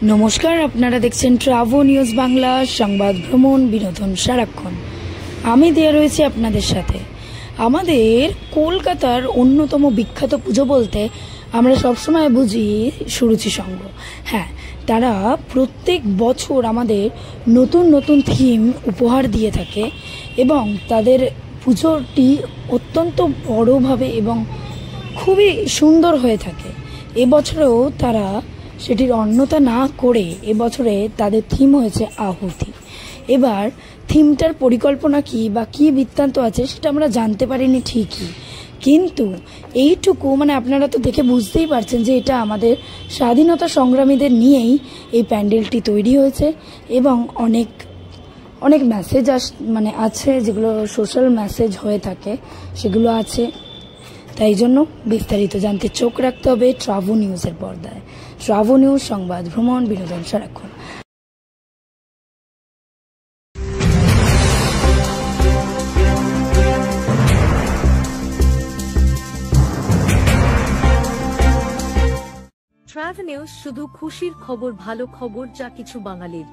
নমস্কার, আপনারা দেখছেন ট্রাভো নিউজ বাংলা, সংবাদ, ভ্রমণ, বিনোদন সারাক্ষণ। আমি দেয়া রয়েছে আপনাদের সাথে। আমাদের কলকাতার অন্যতম বিখ্যাত পুজো বলতে আমরা সবসময় বুঝি সুরুচি সংঘ। হ্যাঁ, তারা প্রত্যেক বছর আমাদের নতুন নতুন থিম উপহার দিয়ে থাকে এবং তাদের পুজোটি অত্যন্ত বড়ভাবে এবং খুবই সুন্দর হয়ে থাকে। এবছরেও তারা সেটির অন্যতা না করে এবছরে তাদের থিম হয়েছে আহুতি। এবার থিমটার পরিকল্পনা কি বা কি বৃত্তান্ত আছে সেটা আমরা জানতে পারিনি ঠিকই, কিন্তু এইটুকু আপনারা তো দেখে বুঝতেই পারছেন যে এটা আমাদের স্বাধীনতা সংগ্রামীদের নিয়েই এই প্যান্ডেলটি তৈরি হয়েছে এবং অনেক অনেক মেসেজ আছে, যেগুলো সোশ্যাল মেসেজ হয়ে থাকে সেগুলো আছে। তাই জন্য বিস্তারিত জানতে চোখ রাখতে হবে ট্রাভো নিউজের পর্দায়। ট্রাভো নিউজ, সংবাদ, ভ্রমণ, বিনোদন সারাক্ষণ। ট্রাভো নিউজ শুধু খুশির খবর, ভালো খবর, যা কিছু বাঙালির।